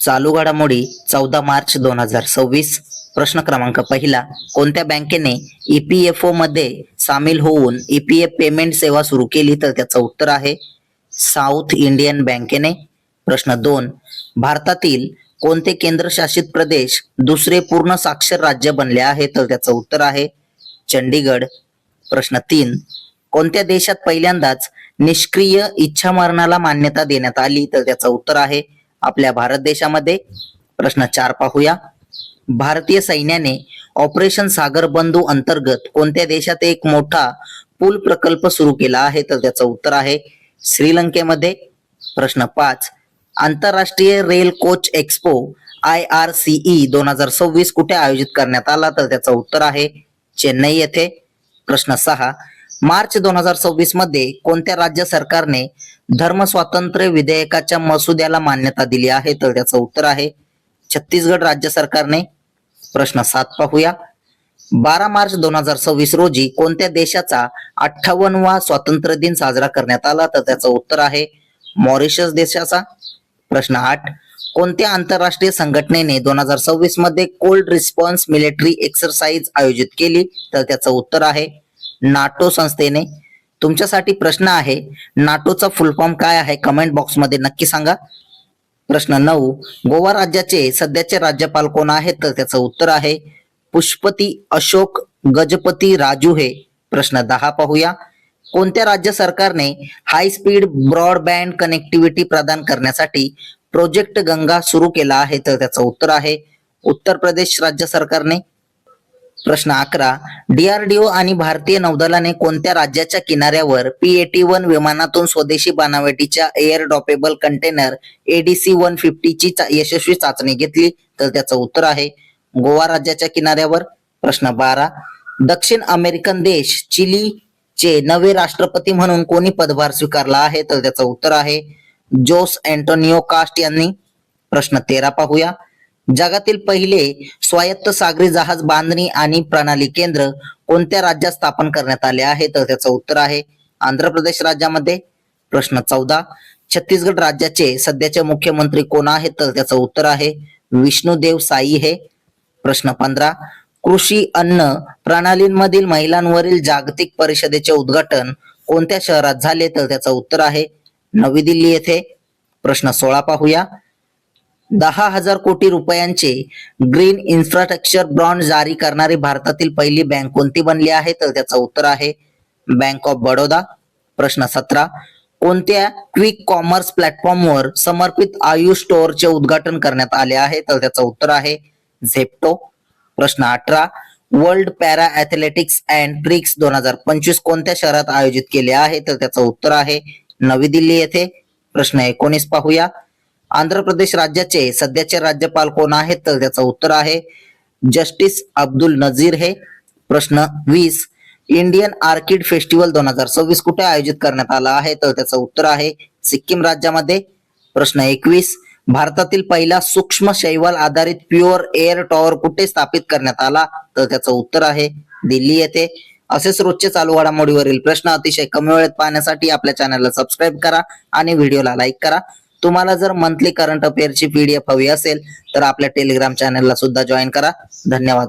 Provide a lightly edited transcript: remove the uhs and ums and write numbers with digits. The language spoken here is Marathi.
चालू घडामोडी 14 मार्च 2026. प्रश्न क्रमांक पहिला. कोणत्या बँकेने ईपीएफओ मध्ये सामील होऊन ईपीएफ पेमेंट सेवा सुरू केली? तर त्याचं उत्तर आहे साऊथ इंडियन बँकेने. प्रश्न 2. भारतातील कोणते केंद्रशासित प्रदेश दुसरे पूर्ण साक्षर राज्य बनले आहे? तर त्याचं उत्तर आहे चंडीगड. प्रश्न 3. कोणत्या देशात पहिल्यांदाच निष्क्रिय इच्छामरणाला मान्यता देण्यात आली? तर त्याचं उत्तर आहे आपल्या भारत देशामध्ये. प्रश्न 4 पाहूया. भारतीय सैन्याने ऑपरेशन सागर बंधू अंतर्गत कोणत्या देशात एक मोठा पूल प्रकल्प सुरू केला आहे? तर त्याचं उत्तर आहे श्रीलंकेमध्ये. प्रश्न 5. आंतरराष्ट्रीय रेल कोच एक्सपो IRCE 2026 कुठे आयोजित करण्यात आला? तर त्याचं उत्तर आहे चेन्नई येथे. प्रश्न 6. मार्च 2026 मध्ये कोणत्या राज्य सरकारने धर्म स्वातंत्र्य विधेयकाच्या मसुद्याला मान्यता दिली आहे? तर त्याचं उत्तर आहे छत्तीसगड राज्य सरकारने. प्रश्न 7 पाहूया. 12 मार्च 2026 रोजी कोणत्या देशाचा 58वा स्वातंत्र्य दिन साजरा करण्यात आला? तर त्याचं उत्तर आहे मॉरिशस देशाचा. प्रश्न 8. कोणत्या आंतरराष्ट्रीय संघटनेने 2026 मध्ये कोल्ड रिस्पॉन्स मिलिटरी एक्सरसाइज आयोजित केली? तर त्याचं उत्तर आहे नाटो संस्थेने. तुमच्यासाठी प्रश्न आहे, नाटोचा फुल फॉर्म काय आहे? कमेंट बॉक्स मध्ये नक्की सांगा. प्रश्न 9. गोवा राज्याचे सध्याचे राज्यपाल कोण आहेत? तर त्याचं उत्तर आहे पुष्पती अशोक गजपती राजू हे. प्रश्न 10 पाहूया. कोणत्या राज्य सरकारने हाय स्पीड ब्रॉडबँड कनेक्टिव्हिटी प्रदान करण्यासाठी प्रोजेक्ट गंगा सुरू केला आहे? तर त्याचं उत्तर आहे उत्तर प्रदेश राज्य सरकारने. प्रश्न 11. DRDO आणि भारतीय नौदलाने कोणत्या राज्याच्या किनाऱ्यावर P-81 विमानातून स्वदेशी बनावटीच्या एअर ड्रॉपेबल कंटेनर ADC-150 ची यशस्वी चाचणी घेतली? तर त्याचं उत्तर आहे गोवा राज्याच्या किनाऱ्यावर. प्रश्न 12. दक्षिण अमेरिकन देश चिलीचे नवे राष्ट्रपती म्हणून कोणी पदभार स्वीकारला आहे? तर त्याचं उत्तर आहे जोस एंटोनियो कास्ट यांनी. प्रश्न 13 पाहूया. जगातील पहिले स्वायत्त सागरी जहाज बांधणी आणि प्रणाली केंद्र कोणत्या राज्यात स्थापन करण्यात आले आहे? तर त्याचं उत्तर आहे आंध्र प्रदेश राज्यामध्ये. प्रश्न 14. छत्तीसगड राज्याचे सध्याचे मुख्यमंत्री कोण आहेत? तर त्याचं उत्तर आहे विष्णुदेव साई हे. प्रश्न 15. कृषी अन्न प्रणालींमधील महिलांवरील जागतिक परिषदेचे उद्घाटन कोणत्या शहरात झाले? तर त्याचं उत्तर आहे नवी दिल्ली येथे. प्रश्न 16 पाहूया. 10,000 कोटी रुपयांचे ग्रीन इन्फ्रास्ट्रक्चर बॉन्ड जारी करणारी भारतातील पहिली बँक कोणती बनली आहे? तर त्याचं उत्तर आहे बँक ऑफ बडोदा. प्रश्न 17. कोणत्या क्विक कॉमर्स प्लॅटफॉर्मवर समर्पित आयुष स्टोअरचे उद्घाटन करण्यात आले आहे? तर त्याचं उत्तर आहे झेप्टो. प्रश्न 18. World para athletics and tricks 2025 कोणत्या शहरात आयोजित केले आहे? तर त्याचं उत्तर आहे नवी दिल्ली येथे. प्रश्न 19 पाहूया. आंध्र प्रदेश राज्याचे सध्याचे राज्यपाल कोण आहेत? तर त्याचं उत्तर आहे जस्टिस अब्दुल नझीर हे. प्रश्न 20. इंडियन आर्किड फेस्टिवल 2026 कुठे आयोजित करण्यात आला आहे? तर त्याचं उत्तर आहे सिक्कीम राज्यामध्ये. प्रश्न 21. भारतातील पहिला सूक्ष्म शैवाल आधारित प्युअर एअर टॉवर कुठे स्थापित करण्यात आला? तर त्याचं उत्तर आहे दिल्ली येथे. असेच रोजचे चालू घडामोडीवरील प्रश्न अतिशय कमी वेळेत पाहण्यासाठी आपल्या चॅनलला सबस्क्राईब करा आणि व्हिडिओला लाईक करा. तुम्हाला जर मंथली करंट अफेअरची PDF हवी असेल तर आपल्या टेलिग्राम चॅनलला सुद्धा जॉईन करा. धन्यवाद.